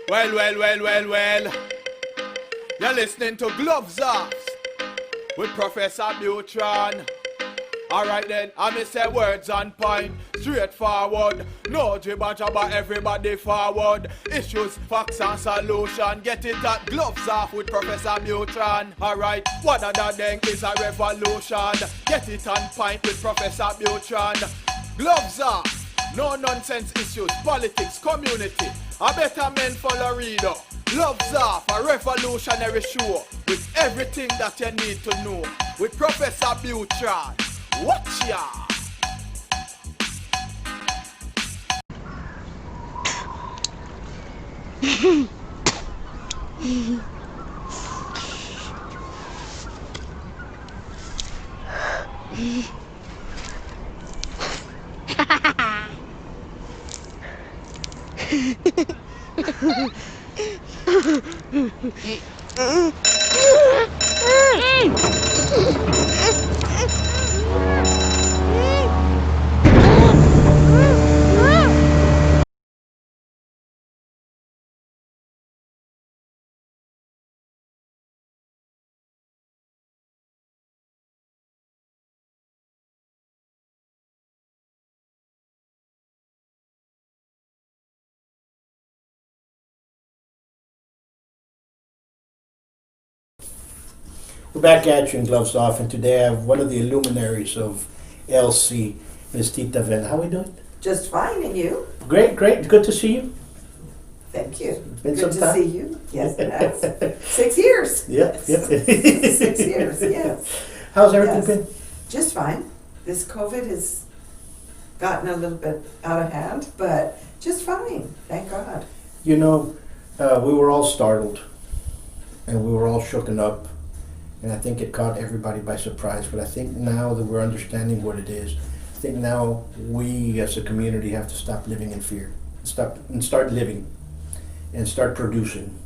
Well. You're listening to Gloves Off with Professor Buitrón. Alright then, I may say words on point, straightforward. No jibber jabber, everybody forward. Issues, facts and solution. Get it at Gloves Off with Professor Buitrón. Alright, what other thing is a revolution? Get it on point with Professor Buitrón. Gloves Off, no nonsense issues, politics, community. A better men for Laredo. Gloves Off, a revolutionary show with everything that you need to know. With Professor Buitrón. Watch ya! We're back at you in Gloves Off, and today I have one of the luminaries of LC, Miss Tita Vela. How are we doing? Just fine, and you? Great. Good to see you. Thank you. Been Good some to time. see you. Yes, it has. 6 years. Yep. 6 years, yes. How's everything Yes. been? Just fine. This COVID has gotten a little bit out of hand, but just fine. Thank God. You know, we were all startled, and we were all shooken up, and I think it caught everybody by surprise. But I think now that we're understanding what it is, I think now we as a community have to stop living in fear, start living, and start producing.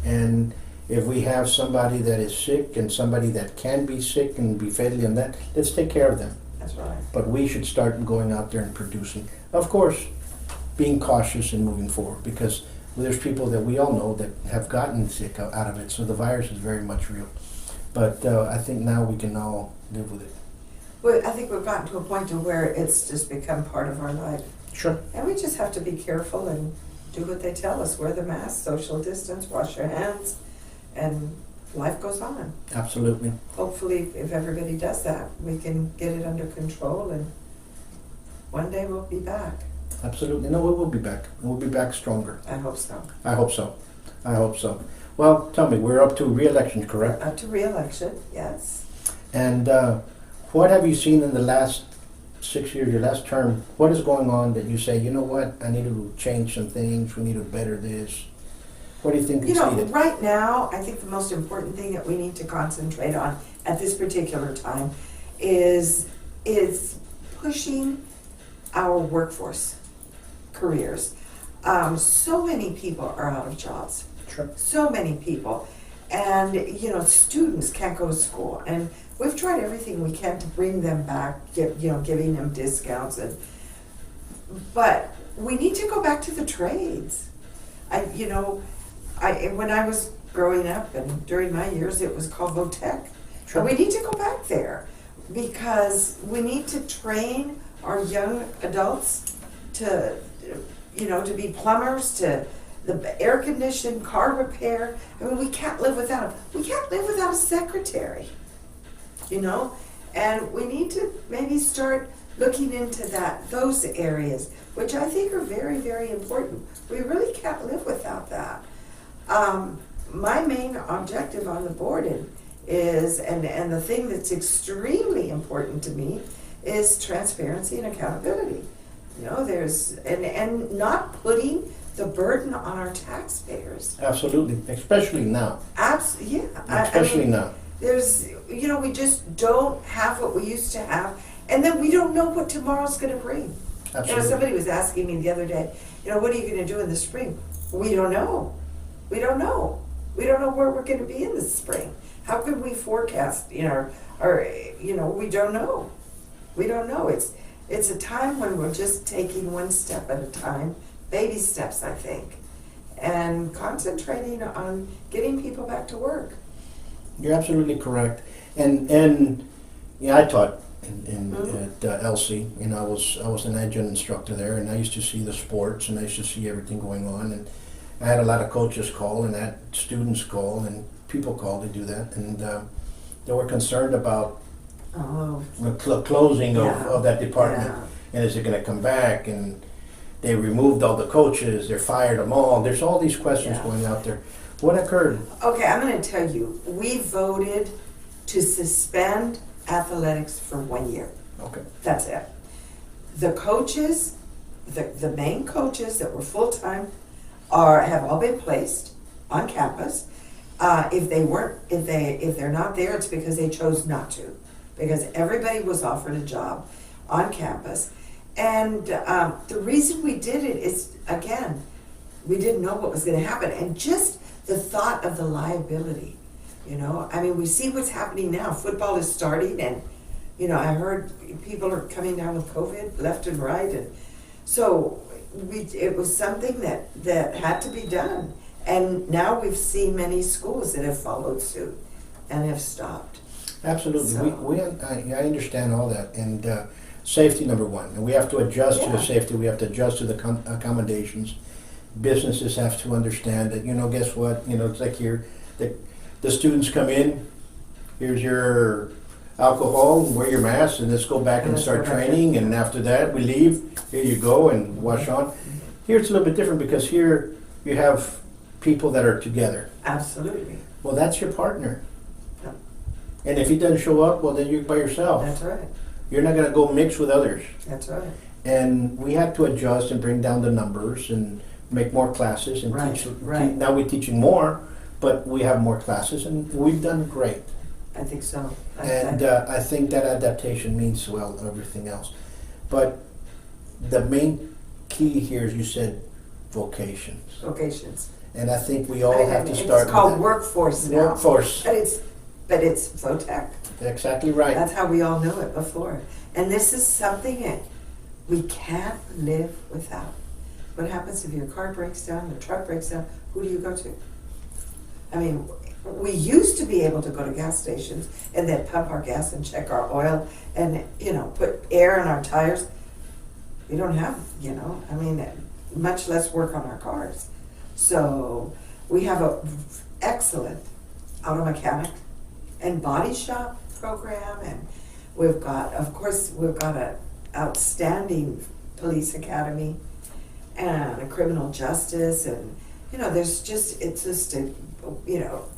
And if we have somebody that is sick and somebody that can be sick and be fatally on that, let's take care of them. That's right. But we should start going out there and producing. Of course, being cautious and moving forward, because there's people that we all know that have gotten sick out of it, so the virus is very much real. But I think now we can all live with it. Well, I think we've gotten to a point to where it's just become part of our life. Sure. And we just have to be careful and do what they tell us. Wear the mask, social distance, wash your hands, and life goes on. Absolutely. Hopefully, if everybody does that, we can get it under control, and one day we'll be back. Absolutely. No, we will be back. We'll be back stronger. I hope so. I hope so. Well, tell me, we're up to re-election, correct? Up to re-election, yes. And what have you seen in the last 6 years, your last term? What is going on that you say, you know what, I need to change some things, we need to better this? What do you think is needed? Right now, I think the most important thing that we need to concentrate on at this particular time is pushing our workforce careers. So many people are out of jobs. Sure. So many people. And, students can't go to school. And we've tried everything we can to bring them back, giving them discounts. But we need to go back to the trades. When I was growing up and during my years, it was called Votech. Sure. And we need to go back there because we need to train our young adults to be plumbers, to the air conditioning, car repair. I mean, we can't live without them. We can't live without a secretary, and we need to maybe start looking into those areas, which I think are very, very important. We really can't live without that. My main objective on the board is, and the thing that's extremely important to me is transparency and accountability. And not putting the burden on our taxpayers. Absolutely, especially now. Especially now. There's, we just don't have what we used to have, and then we don't know what tomorrow's going to bring. Absolutely. Somebody was asking me the other day, what are you going to do in the spring? We don't know. We don't know where we're going to be in the spring. How can we forecast? We don't know. We don't know. It's a time when we're just taking one step at a time, baby steps, I think. and concentrating on getting people back to work. You're absolutely correct. And yeah, I taught at LC. You know, I was an adjunct instructor there, and I used to see the sports, and I used to see everything going on. And I had a lot of coaches call, and I had students call, and people call to do that. And they were concerned about the closing of that department. Yeah. And is it going to come back? And they removed all the coaches. They fired them all. There's all these questions going out there. What occurred? Okay, I'm going to tell you, we voted to suspend athletics for 1 year. Okay. That's it. The coaches, the main coaches that were full-time have all been placed on campus. If they're not there, it's because they chose not to, because everybody was offered a job on campus. And the reason we did it is, again, we didn't know what was going to happen, and just the thought of the liability. You know, I mean, we see what's happening now. Football is starting, and you know, I heard people are coming down with COVID left and right, and so it was something that had to be done. And now we've seen many schools that have followed suit and have stopped. Absolutely. So, I understand all that. And safety, number one. And we have to adjust to the safety. We have to adjust to the accommodations. Businesses have to understand that, you know, guess what? You know, it's like here, the students come in, here's your alcohol, wear your mask, and let's go back and start training. And after that, we leave. Here you go, and wash on. Here it's a little bit different, because here you have people that are together. Absolutely. Well, that's your partner. Yeah. And if he doesn't show up, well, then you're by yourself. That's right. You're not going to go mix with others. That's right. And we had to adjust and bring down the numbers and make more classes and teach. Now we're teaching more, but we have more classes, and we've done great. I think so. I think that adaptation means, well, everything else. But the main key here is, you said, vocations. Vocations. And I think we all have to start. It's called workforce now. Workforce. But it's VOTEC. Exactly right. That's how we all knew it before. And this is something that we can't live without. What happens if your car breaks down, your truck breaks down? Who do you go to? I mean, we used to be able to go to gas stations and then pump our gas and check our oil and, you know, put air in our tires. We don't have, you know, I mean, much less work on our cars. So we have a excellent auto mechanic and body shop program, and we've got an outstanding police academy and a criminal justice, and you know,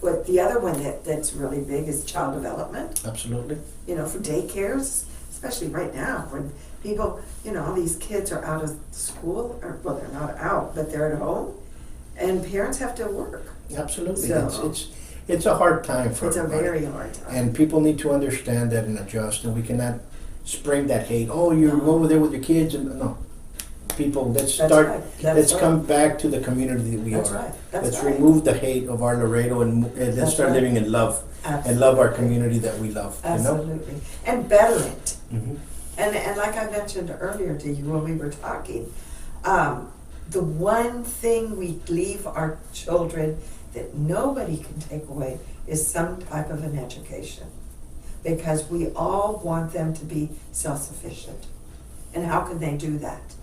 what the other one that's really big is child development. Absolutely. You know, for daycares, especially right now when people, you know, all these kids are out of school, or well, they're not out, but they're at home, and parents have to work. Absolutely. So, it's a hard time for it's everybody. a very hard time. And people need to understand that and adjust, and we cannot spring that hate. Oh, you're over there with your kids, and no. People, let's come back to the community that we are. Right. Let's remove the hate of our Laredo, and let's start living in love. Absolutely. And love our community that we love. Absolutely. You know? And better it. Mm-hmm. And like I mentioned earlier to you when we were talking, the one thing we leave our children that nobody can take away is some type of an education. Because we all want them to be self-sufficient. And how can they do that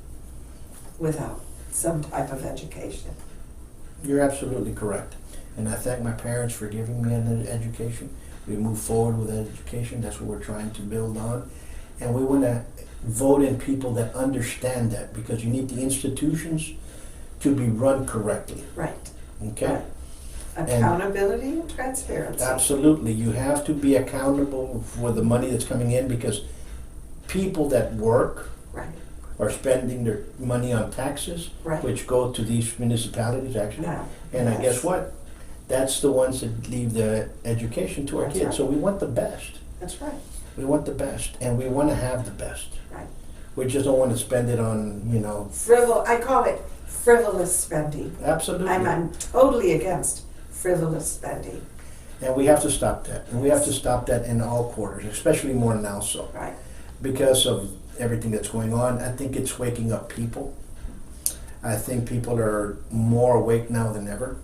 without some type of education? You're absolutely correct. And I thank my parents for giving me an education. We move forward with education. That's what we're trying to build on. And we want to vote in people that understand that, because you need the institutions to be run correctly. Right. Okay? Right. Accountability and transparency. Absolutely. You have to be accountable for the money that's coming in, because people that work are spending their money on taxes, which go to these municipalities actually. Yeah. And I guess what? That's the ones that leave the education to our kids. Right. So we want the best. That's right. We want the best, and we want to have the best. Right. We just don't want to spend it on, you know. I call it frivolous spending. Absolutely. I'm totally against frivolous spending. And we have to stop that. And we have to stop that in all quarters, especially more now so. Right. Because of everything that's going on, I think it's waking up people. I think people are more awake now than ever.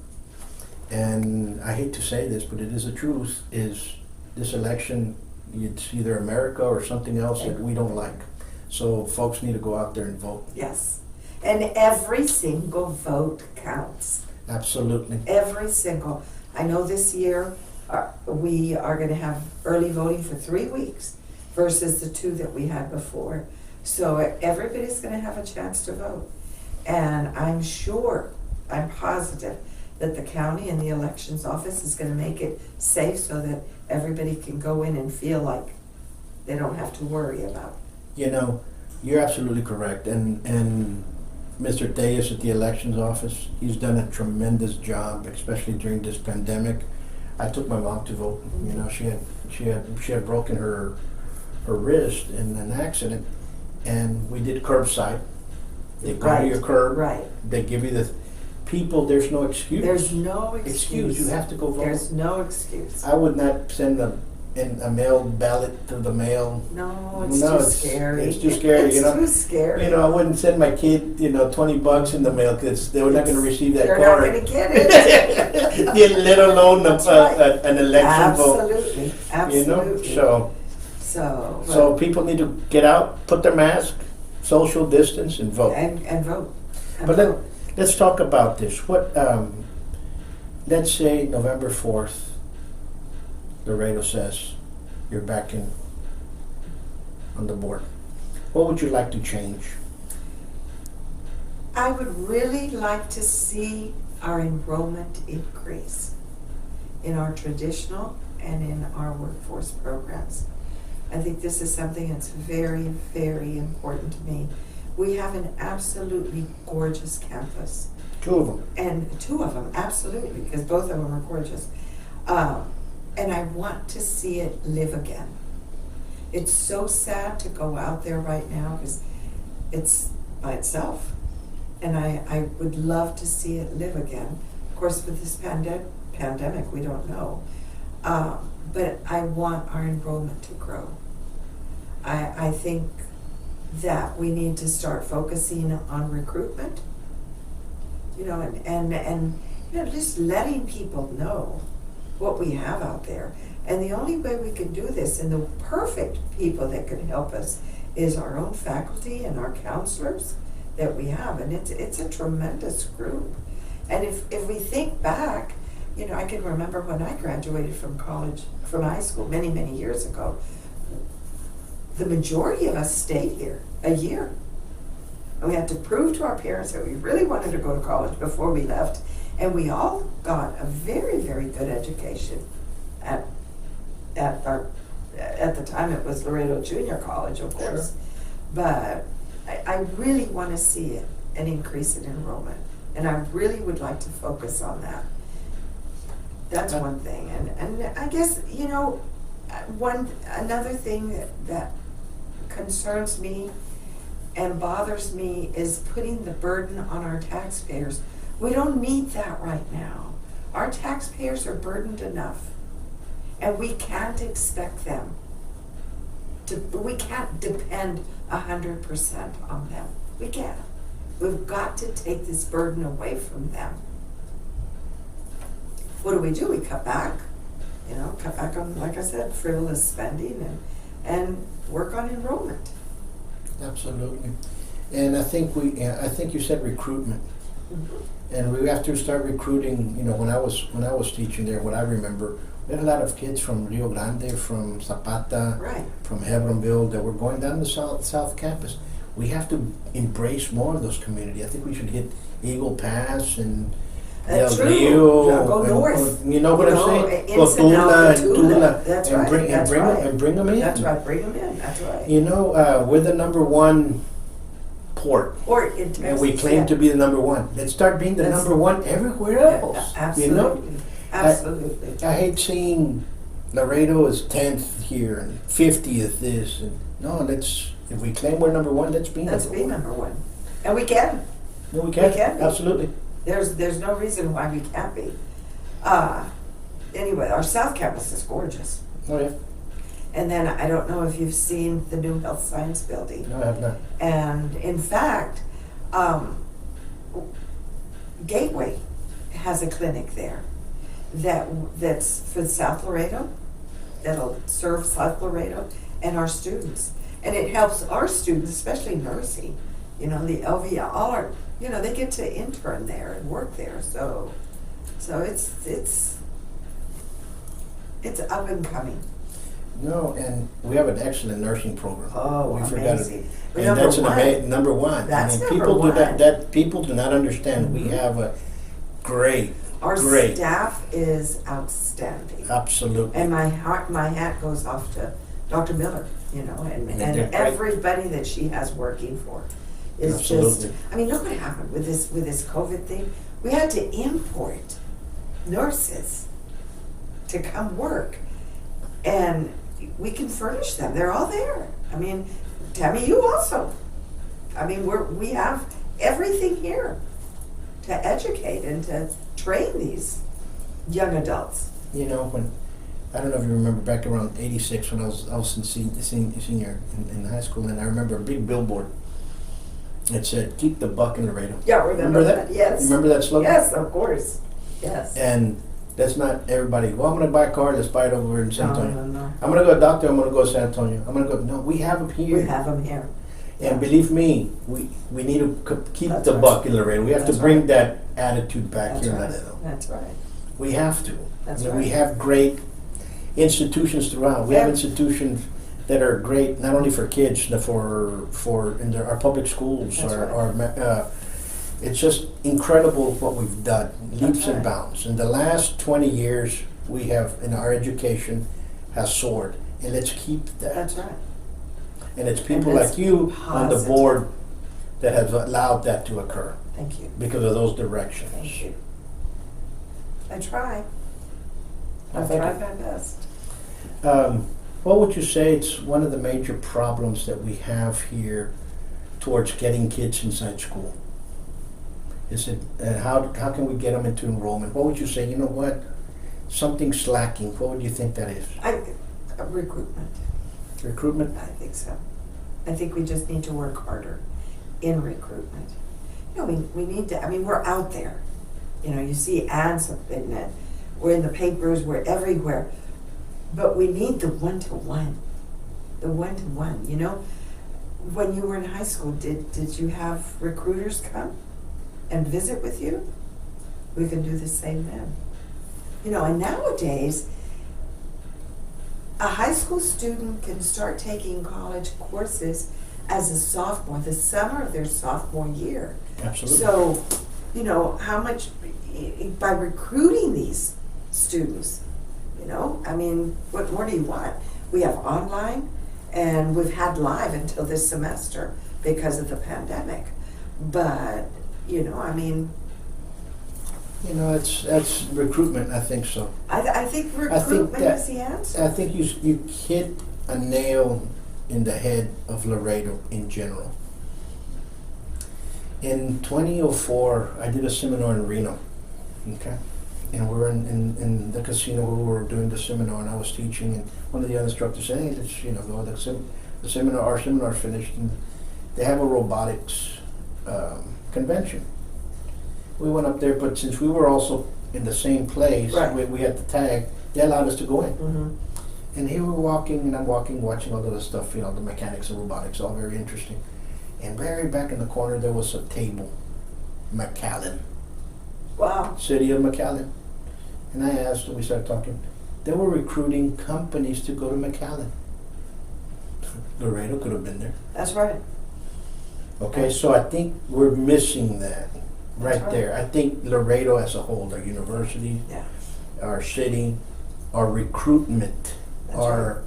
And I hate to say this, but it is the truth, is this election, it's either America or something else that we don't like. So folks need to go out there and vote. Yes. And every single vote counts. Absolutely. Every single. I know this year we are going to have early voting for 3 weeks versus the 2 that we had before. So everybody's going to have a chance to vote. And I'm sure, I'm positive, that the county and the elections office is going to make it safe so that everybody can go in and feel like they don't have to worry about. You know, you're absolutely correct. And Mr. Diaz at the elections office, he's done a tremendous job, especially during this pandemic. I took my mom to vote. You know, she had broken her wrist in an accident, and we did curbside. They go to your curb. Right. They give you the people. There's no excuse. There's no excuse. You have to go vote. There's no excuse. I would not send a mail ballot through the mail. No, it's too scary. It's too scary. It's too scary. You know, I wouldn't send my kid, $20 in the mail because they were not going to receive that card. They're not going to get it. Let alone an election vote. Absolutely. Absolutely. You know, so people need to get out, put their mask, social distance, and vote. And vote. But let's talk about this. Let's say November 4th. Laredo says you're back on the board. What would you like to change? I would really like to see our enrollment increase in our traditional and in our workforce programs. I think this is something that's very, very important to me. We have an absolutely gorgeous campus. 2 of them. And 2 of them, absolutely, because both of them are gorgeous. And I want to see it live again. It's so sad to go out there right now because it's by itself. And I would love to see it live again. Of course, with this pandemic, we don't know. But I want our enrollment to grow. I think that we need to start focusing on recruitment, and just letting people know what we have out there. And the only way we can do this, and the perfect people that can help us, is our own faculty and our counselors that we have. And it's a tremendous group. And if we think back, I can remember when I graduated from high school many, many years ago, the majority of us stayed here a year. And we had to prove to our parents that we really wanted to go to college before we left. And we all got a very, very good education at the time it was Laredo Junior College, of course. Sure. But I really want to see an increase in enrollment. And I really would like to focus on that. That's one thing. And I guess, another thing that concerns me and bothers me is putting the burden on our taxpayers. We don't need that right now. Our taxpayers are burdened enough, and we can't expect them we can't depend 100% on them. We can't. We've got to take this burden away from them. What do? We cut back. Cut back on, like I said, frivolous spending and work on enrollment. Absolutely. And I think you said recruitment. Mm-hmm. And we have to start recruiting. When I was teaching there, what I remember, we had a lot of kids from Rio Grande, from Zapata, right, from Hebronville, that were going down the south campus. We have to embrace more of those communities. I think we should hit Eagle Pass and Del Rio. Go north. You know what I'm saying? Tula and Tula. That's and right. And bring them in. That's right. Bring them in. That's right. We're the number 1 port in Texas, and we claim to be the number 1. Let's start being the number 1 everywhere else. Absolutely. Absolutely. I hate seeing Laredo is 10th here and 50th this. And no, if we claim we're number 1, let's be number 1. And we can. No, we can. We can be. Absolutely. There's no reason why we can't be. Anyway, our South Campus is gorgeous. Oh, yeah. And then I don't know if you've seen the new Health Science Building. No, I have not. And in fact, Gateway has a clinic there that's for South Laredo, that'll serve South Laredo and our students. And it helps our students, especially nursing, the LV, all our, they get to intern there and work there. So it's up and coming. No, and we have an excellent nursing program. Oh, we amazing. forgot it. But And that's number one. That's number people one. People do not understand. We have a great, Our great, staff is outstanding. absolutely. And my hat goes off to Dr. Miller, and they're great. everybody that she has working for is Absolutely. look what happened with this COVID thing. We had to import nurses to come work, and we can furnish them. They're all there. Tammy, you also. We have everything here to educate and to train these young adults. When I don't know if you remember back around '86 when I was in senior in high school, and I remember a big billboard. It said, "Keep the buck in Laredo." Yeah, remember that? Yes. Remember that slogan? Yes, of course. Yes. And that's not everybody. Well, I'm going to buy a car. Let's buy it over in San Antonio. No. I'm going to go to a doctor. I'm going to go to San Antonio. I'm going to go. No, we have them here. We have them here. And believe me, we need to keep That's the right. buck in Laredo. We have That's to bring right. that attitude back That's here in right. Laredo. That's right. We have to. That's We right. have great institutions throughout. We have Yeah. institutions that are great, not only for kids, but for our public schools. That's Our it's just incredible what we've done, leaps and right. bounds. In the last 20 years, we have, in our education, has soared, and let's keep that. That's right. And it's people And it's like you on the positive. board that have allowed that to occur Thank you. because of those directions. Thank you. I try. Well, I thank try you. my best. What would you say it's one of the major problems that we have here towards getting kids inside school? Is it how can we get them into enrollment? What would you say? You know what? Something's lacking. What would you think that is? Recruitment. Recruitment? I think so. I think we just need to work harder in recruitment. We need to, we're out there. You see ads in it. We're in the papers, we're everywhere. But we need the one-to-one. The one-to-one, When you were in high school, did you have recruiters come and visit with you? We can do the same then. And nowadays, a high school student can start taking college courses as a sophomore, the summer of their sophomore year. Absolutely. So, how much, by recruiting these students, what more do you want? We have online, and we've had live until this semester because of the pandemic. But, that's recruitment. I think so. I think recruitment is the answer. I think you hit a nail in the head of Laredo in general. In 2004, I did a seminar in Reno. Okay. And we were in the casino where we were doing the seminar, and I was teaching, and one of the other instructors said, "Hey, let's go." The seminar, our seminar's finished, and they have a robotics convention. We went up there, but since we were also in the same place, Right. we had the tag. They allowed us to go in. Mm-hmm. And here we're walking, and I'm walking, watching all of the stuff, the mechanics of robotics, all very interesting. And very back in the corner, there was a table, McAllen, Wow. City of McAllen. And I asked, and we started talking, they were recruiting companies to go to McAllen. Laredo could have been there. That's right. Okay, so I think we're missing that right right. there. I think Laredo as a whole, our university, Yeah. our city, our recruitment, That's our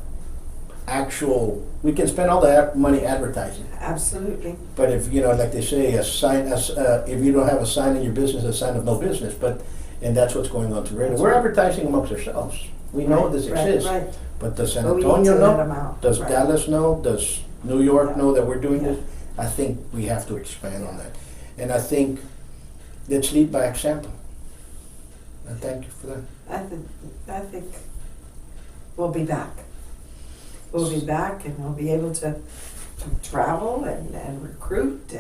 actual, we can spend all that money advertising. Absolutely. But if, like they say, if you don't have a sign in your business, a sign of no business. And that's what's going on to Laredo. That's We're right. advertising amongst ourselves. We know this exists. Right. But does San But we need Antonio to let them know? out. Does Right. Dallas know? Does New York Yeah. know that we're doing Yeah. this? I think we have to expand on that. And I think let's lead by example. And thank you for that. I think we'll be back. We'll be back, and we'll be able to travel and recruit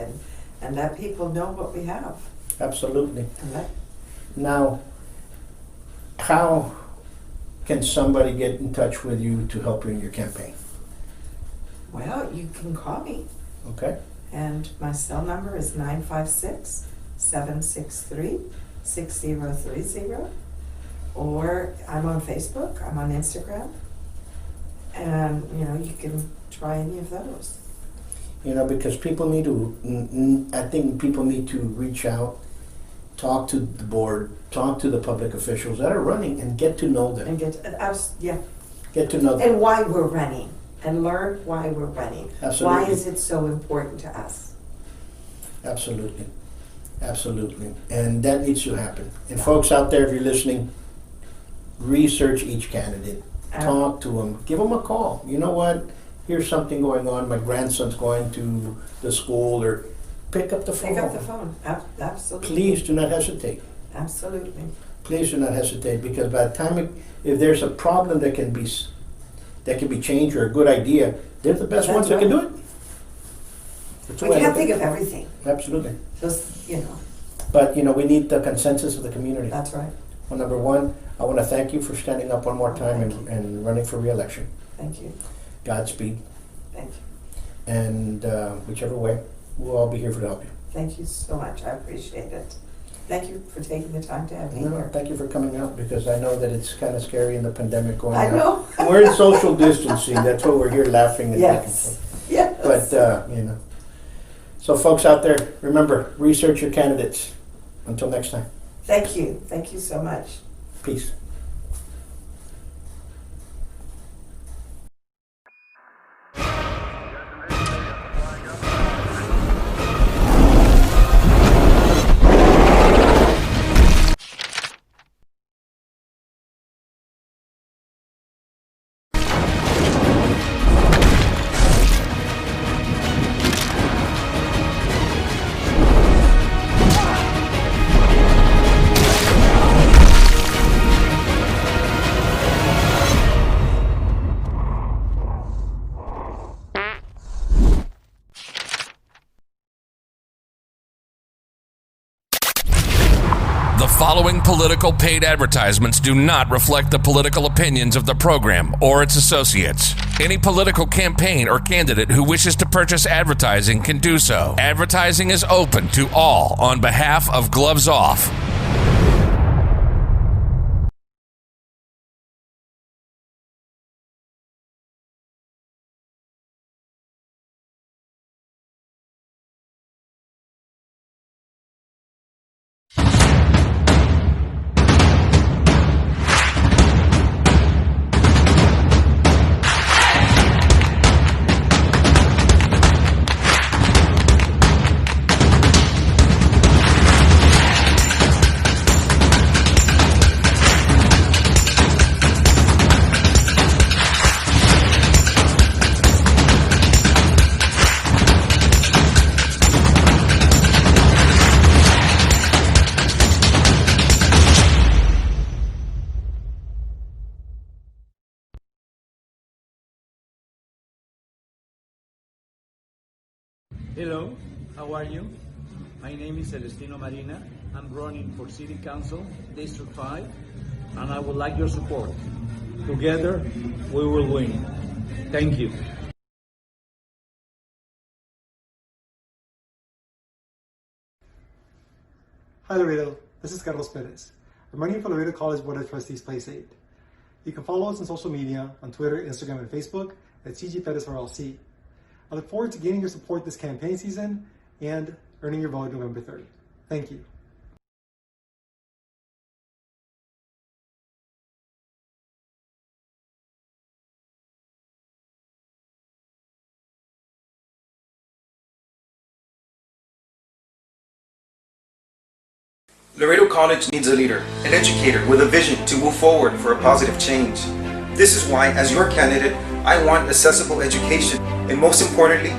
and let people know what we have. Absolutely. And let, Now, how can somebody get in touch with you to help you in your campaign? well, you can call me, Okay? and my cell number is 956-763-6030, or I'm on Facebook, I'm on Instagram, and, you know, you can try any of those. You know, because people need to, I think people need to reach out, talk to the board, talk to the public officials that are running and get to know them. And get, yeah, Get to know them. and why we're running, and learn why we're running. Absolutely. Why is it so important to us? Absolutely. Absolutely. And that needs to happen. And folks out there, if you're listening, research each candidate. Talk to them. Give them a call. You know what? Here's something going on. My grandson's going to the school, or pick up the phone. Pick up the phone, absolutely. Please do not hesitate. Absolutely. Please do not hesitate, because by the time if there's a problem that can be changed, or a good idea, they're the best That's ones that can do right. it. That's the We way I can't look think at of everything, it. Absolutely. just, you know, But you know, we need the consensus of the community. that's right. Well, number one, I want to thank you for standing up one more time Thank you. and running for re-election. Thank you, Godspeed. thank you. And whichever way, we'll all be here to help you. Thank you so much, I appreciate it. Thank you for taking the time to have me No, here. thank you for coming out, because I know that it's kind of scary in the pandemic going I out. know. We're in social distancing. That's why we're here laughing and Yes, yes. But, you know. So folks out there, remember, research your candidates. Until next time, Thank you so much. peace. The following political paid advertisements do not reflect the political opinions of the program or its associates. Any political campaign or candidate who wishes to purchase advertising can do so. Advertising is open to all on behalf of Gloves Off. Hello, how are you? My name is Celestino Marina. I'm running for City Council, District 5, and I would like your support. Together, we will win. Thank you. Hi Laredo, this is Carlos Perez. I'm running for Laredo College Board of Trustees Place 8. You can follow us on social media on Twitter, Instagram, and Facebook at CG Perez for LC. I look forward to gaining your support this campaign season and earning your vote November 3rd. Thank you. Laredo College needs a leader, an educator with a vision to move forward for a positive change. This is why, as your candidate, I want accessible education, and most importantly,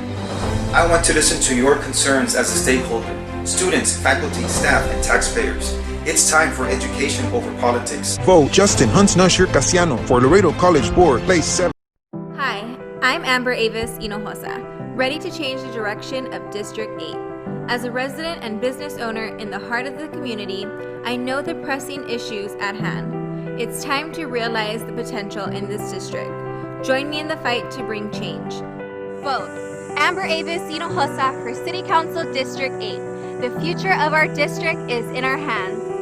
I want to listen to your concerns as a stakeholder, students, faculty, staff, and taxpayers. It's time for education over politics. Vote Justin Huntsnusher Casiano for Laredo College Board, Place 7. Hi, I'm Amber Avis Hinojosa, ready to change the direction of District 8. As a resident and business owner in the heart of the community, I know the pressing issues at hand. It's time to realize the potential in this district. Join me in the fight to bring change. Vote Amber Avis Hinojosa for City Council District 8. The future of our district is in our hands.